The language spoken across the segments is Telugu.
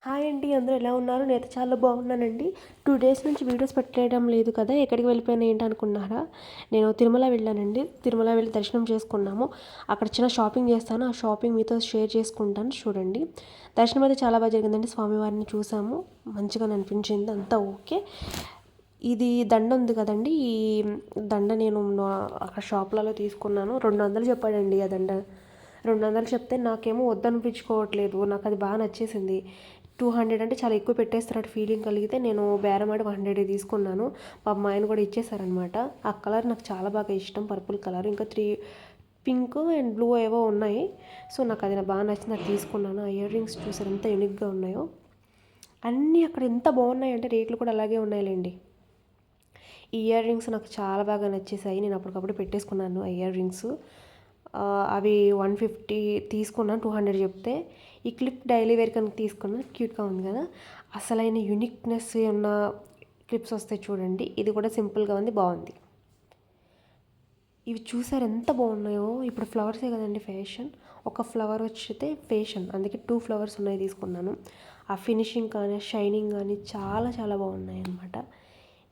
హాయ్ అండి, అందరూ ఎలా ఉన్నారు? నేనైతే చాలా బాగున్నానండి. 2 డేస్ నుంచి వీడియోస్ పెట్టడం లేదు కదా, ఎక్కడికి వెళ్ళిపోయాను ఏంటి అనుకున్నారా? నేను తిరుమల వెళ్ళానండి. తిరుమల వెళ్ళి దర్శనం చేసుకున్నాము. అక్కడ చిన్న షాపింగ్ చేస్తాను. ఆ షాపింగ్ మీతో షేర్ చేసుకుంటాను, చూడండి. దర్శనం అయితే చాలా బాగా జరిగిందండి. స్వామివారిని చూసాము, మంచిగా అనిపించింది, అంతా ఓకే. ఇది దండ ఉంది కదండి, ఈ దండ నేను అక్కడ షాప్లలో తీసుకున్నాను. 200 చెప్పాడండి ఆ దండ. 200 చెప్తే నాకేమో వద్దనిపించుకోవట్లేదు, నాకు అది బాగా నచ్చేసింది. 200 అంటే చాలా ఎక్కువ పెట్టేస్తున్నట్టు ఫీలింగ్ కలిగితే నేను బేరమాడి 100 తీసుకున్నాను. పాపం ఆయన కూడా ఇచ్చేసారనమాట. ఆ కలర్ నాకు చాలా బాగా ఇష్టం, పర్పుల్ కలర్. ఇంకా 3 పింక్ అండ్ బ్లూ ఏవో ఉన్నాయి. సో నాకు అది బాగా నచ్చింది, అది తీసుకున్నాను. ఆ ఇయర్ రింగ్స్ చూసారు ఎంత యూనిక్గా ఉన్నాయో. అన్నీ అక్కడ ఎంత బాగున్నాయి అంటే రేట్లు కూడా అలాగే ఉన్నాయిలేండి. ఈ ఇయర్ రింగ్స్ నాకు చాలా బాగా నచ్చేసాయి. నేను అప్పటికప్పుడు పెట్టేసుకున్నాను ఆ ఇయర్ రింగ్స్. అవి 150 తీసుకున్నాను, 200 చెప్తే. ఈ క్లిప్ డైలీ వేర్ కనుక తీసుకున్నాను, క్యూట్గా ఉంది కదా. అసలైన యూనిక్నెస్ ఉన్న క్లిప్స్ వస్తాయి చూడండి. ఇది కూడా సింపుల్గా ఉంది, బాగుంది. ఇవి చూసారు ఎంత బాగున్నాయో. ఇప్పుడు ఫ్లవర్సే కదండి ఫ్యాషన్, ఒక ఫ్లవర్ వచ్చితే ఫ్యాషన్, అందుకే 2 ఫ్లవర్స్ ఉన్నాయి తీసుకున్నాను. ఆ ఫినిషింగ్ కానీ షైనింగ్ కానీ చాలా చాలా బాగున్నాయి అన్నమాట.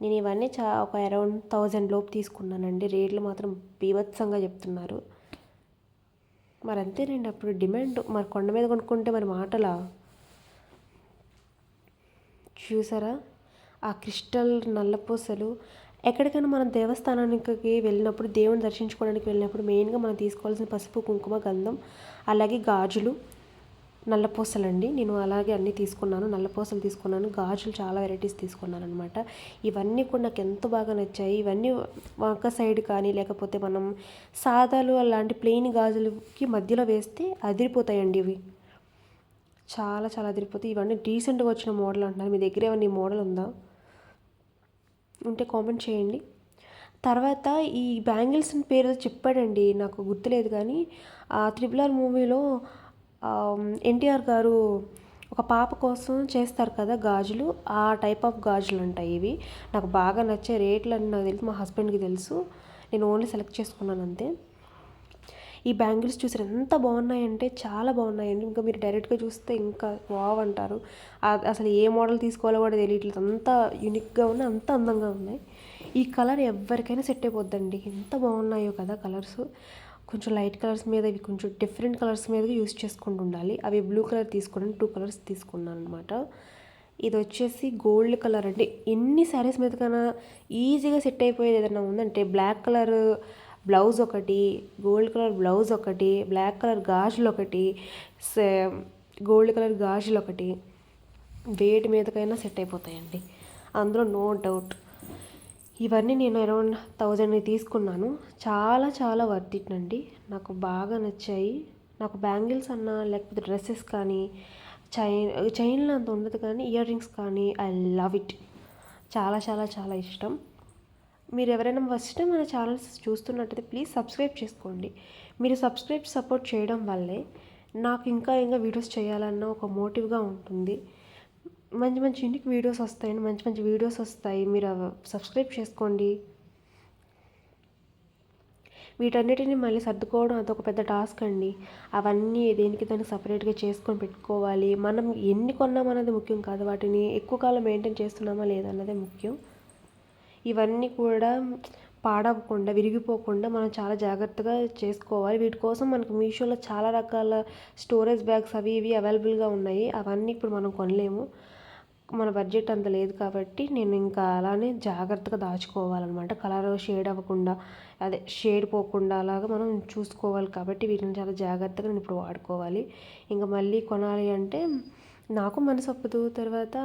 నేను ఇవన్నీ ఒక అరౌండ్ 1000 లోపు తీసుకున్నానండి. రేట్లు మాత్రం బీభత్సంగా చెప్తున్నారు. మరి అంతేనండి, అప్పుడు డిమాండ్. మరి కొండ మీద కొనుక్కుంటే మరి మాటలా? చూసారా ఆ క్రిస్టల్ నల్లపూసలు. ఎక్కడికైనా మనం దేవస్థానానికి వెళ్ళినప్పుడు, దేవుని దర్శించుకోవడానికి వెళ్ళినప్పుడు మెయిన్గా మనం తీసుకోవాల్సిన పసుపు, కుంకుమ, గంధం, అలాగే గాజులు, నల్లపూసలండి. నేను అలాగే అన్నీ తీసుకున్నాను. నల్లపూసలు తీసుకున్నాను, గాజులు చాలా వెరైటీస్ తీసుకున్నాను అనమాట. ఇవన్నీ కూడా నాకు ఎంతో బాగా నచ్చాయి. ఇవన్నీ ఒక సైడ్ కానీ, లేకపోతే మనం సాదాలు అలాంటి ప్లెయిన్ గాజులకి మధ్యలో వేస్తే అదిరిపోతాయండి ఇవి. చాలా చాలా అదిరిపోతాయి. ఇవన్నీ రీసెంట్గా వచ్చిన మోడల్ అంటున్నారు. మీ దగ్గర ఏమన్నా ఈ మోడల్ ఉందా? ఉంటే కామెంట్ చేయండి. తర్వాత ఈ బ్యాంగిల్స్ పేరు చెప్పాడండి, నాకు గుర్తులేదు. కానీ ఆ RRR మూవీలో ఎన్టీఆర్ గారు ఒక పాప కోసం చేస్తారు కదా గాజులు, ఆ టైప్ ఆఫ్ గాజులు అంటాయి ఇవి. నాకు బాగా నచ్చే రేట్లు అని నాకు తెలుసు, మా హస్బెండ్కి తెలుసు. నేను ఓన్లీ సెలెక్ట్ చేసుకున్నాను అంతే. ఈ బ్యాంగిల్స్ చూసారు ఎంత బాగున్నాయంటే చాలా బాగున్నాయండి. ఇంకా మీరు డైరెక్ట్గా చూస్తే ఇంకా వావ్ అంటారు. అసలు ఏ మోడల్ తీసుకోవాలో కూడా తెలియట్లేదు, అంత యూనిక్గా ఉన్నాయి, అంత అందంగా ఉన్నాయి. ఈ కలర్ ఎవరికైనా సెట్ అయిపోద్దండి, ఎంత బాగున్నాయో కదా కలర్స్. కొంచెం లైట్ కలర్స్ మీద, ఇవి కొంచెం డిఫరెంట్ కలర్స్ మీద యూస్ చేసుకుంటూ ఉండాలి. అవి బ్లూ కలర్ తీసుకున్నాను, 2 కలర్స్ తీసుకున్నాను అనమాట. ఇది వచ్చేసి గోల్డ్ కలర్ అండి. ఎన్ని శారీస్ మీద కన్నా ఈజీగా సెట్ అయిపోయేది ఏదైనా ఉందంటే బ్లాక్ కలర్ బ్లౌజ్ ఒకటి, గోల్డ్ కలర్ బ్లౌజ్ ఒకటి, బ్లాక్ కలర్ గాజులు ఒకటి, గోల్డ్ కలర్ గాజులు ఒకటి, వేటి మీదకైనా సెట్ అయిపోతాయండి, అందులో నో డౌట్. ఇవన్నీ నేను అరౌండ్ 1000 తీసుకున్నాను. చాలా చాలా వర్త్ ఇట్ అండి, నాకు బాగా నచ్చాయి. నాకు బ్యాంగిల్స్ అన్నా లేకపోతే డ్రెస్సెస్ కానీ, చైన్లో అంత ఉండదు కానీ ఇయర్ రింగ్స్ కానీ ఐ లవ్ ఇట్. చాలా చాలా చాలా ఇష్టం. మీరు ఎవరైనా ఫస్ట్ టైం మన ఛానల్స్ చూస్తున్నట్టయితే ప్లీజ్ సబ్స్క్రైబ్ చేసుకోండి. మీరు సపోర్ట్ చేయడం వల్లే నాకు ఇంకా ఇంకా వీడియోస్ చేయాలన్న ఒక మోటివ్గా ఉంటుంది. మంచి మంచి యూనిక్ వీడియోస్ వస్తాయండి, మంచి మంచి వీడియోస్ వస్తాయి. మీరు సబ్స్క్రైబ్ చేసుకోండి. వీటన్నిటిని మళ్ళీ సర్దుకోవడం అదొక పెద్ద టాస్క్ అండి. అవన్నీ దేనికి దానికి సపరేట్గా చేసుకొని పెట్టుకోవాలి. మనం ఎన్ని కొన్నాం అన్నది ముఖ్యం కాదు, వాటిని ఎక్కువ కాలం మెయింటైన్ చేస్తున్నామా లేదా అన్నదే ముఖ్యం. ఇవన్నీ కూడా పాడవకుండా, విరిగిపోకుండా మనం చాలా జాగ్రత్తగా చేసుకోవాలి. వీటి కోసం మనకు మీషోలో చాలా రకాల స్టోరేజ్ బ్యాగ్స్ అవి ఇవి అవైలబుల్గా ఉన్నాయి. అవన్నీ ఇప్పుడు మనం కొనలేము, మన బడ్జెట్ అంత లేదు కాబట్టి నేను ఇంకా అలానే జాగ్రత్తగా దాచుకోవాలన్నమాట. కలర్ షేడ్ అవ్వకుండా, అదే షేడ్ పోకుండా అలాగా మనం చూసుకోవాలి. కాబట్టి వీటిని చాలా జాగ్రత్తగా నేను ఇప్పుడు వాడుకోవాలి. ఇంకా మళ్ళీ కొనాలి అంటే నాకు మనసు ఒప్పదు, తర్వాత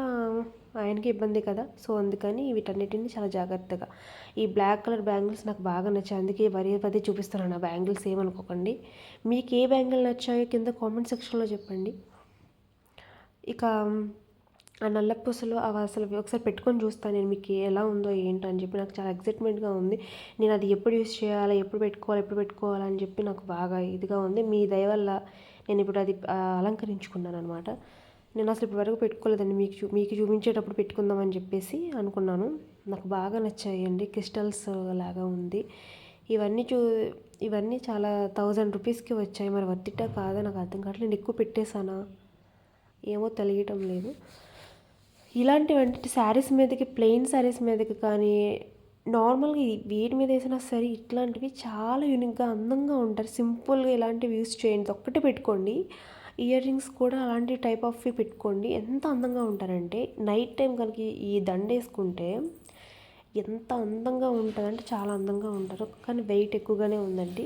ఆయనకి ఇబ్బంది కదా. సో అందుకని వీటన్నిటిని చాలా జాగ్రత్తగా. ఈ బ్లాక్ కలర్ బ్యాంగిల్స్ నాకు బాగా నచ్చాయి, అందుకే పదే చూపిస్తున్నాను ఆ బ్యాంగిల్స్, ఏమనుకోకండి. మీకు ఏ బ్యాంగిల్ నచ్చాయో కింద కామెంట్ సెక్షన్లో చెప్పండి. ఇక ఆ నల్లపూసలు అవి అసలు ఒకసారి పెట్టుకొని చూస్తాను నేను, మీకు ఎలా ఉందో ఏంటో అని చెప్పి. నాకు చాలా ఎక్సైట్మెంట్గా ఉంది. నేను అది ఎప్పుడు యూస్ చేయాలి, ఎప్పుడు పెట్టుకోవాలని చెప్పి నాకు బాగా ఇదిగా ఉంది. మీ దయ వల్ల నేను ఇప్పుడు అది అలంకరించుకున్నాను అనమాట. నేను అసలు ఇప్పటివరకు పెట్టుకోలేదండి, మీకు చూపించేటప్పుడు పెట్టుకుందామని చెప్పేసి అనుకున్నాను. నాకు బాగా నచ్చాయండి, క్రిస్టల్స్ లాగా ఉంది. ఇవన్నీ చాలా 1000 రూపీస్కి వచ్చాయి. మరి వర్తిట్టా కాదా నాకు అర్థం కావట్లేదు. నేను ఎక్కువ పెట్టేశానా? ఏమో తెలియటం లేదు. ఇలాంటివంటే శారీస్ మీదకి, ప్లెయిన్ శారీస్ మీదకి కానీ నార్మల్గా వీటి మీద వేసినా సరే ఇట్లాంటివి చాలా యూనిక్గా అందంగా ఉంటారు. సింపుల్గా ఇలాంటివి యూస్ చేయండి, ఒక్కటే పెట్టుకోండి. ఇయర్ రింగ్స్ కూడా అలాంటి టైప్ ఆఫ్వి పెట్టుకోండి. ఎంత అందంగా ఉంటారంటే నైట్ టైం కనుక ఈ దండ వేసుకుంటే ఎంత అందంగా ఉంటుందంటే చాలా అందంగా ఉంటారు. కానీ వెయిట్ ఎక్కువగానే ఉందండి.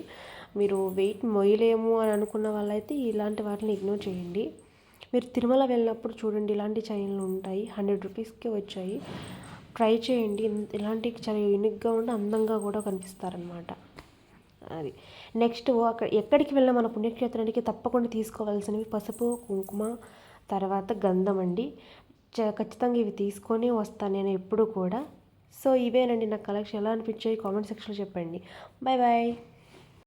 మీరు వెయిట్ మొయ్యలేము అని అనుకున్న వాళ్ళైతే ఇలాంటి వాటిని ఇగ్నోర్ చేయండి. మీరు తిరుమల వెళ్ళినప్పుడు చూడండి, ఇలాంటి చైన్లు ఉంటాయి. 100 రూపీస్కే వచ్చాయి. ట్రై చేయండి. ఇలాంటి చాలా యూనిక్గా ఉండి అందంగా కూడా కనిపిస్తారనమాట. అది నెక్స్ట్ అక్కడ ఎక్కడికి వెళ్ళినా మన పుణ్యక్షేత్రానికి తప్పకుండా తీసుకోవాల్సినవి పసుపు, కుంకుమ, తర్వాత గంధం అండి. ఖచ్చితంగా ఇవి తీసుకొని వస్తాను నేను ఎప్పుడు కూడా. సో ఇవేనండి నా కలెక్షన్. ఎలా అనిపించాయి కామెంట్ సెక్షన్లో చెప్పండి. Bye bye.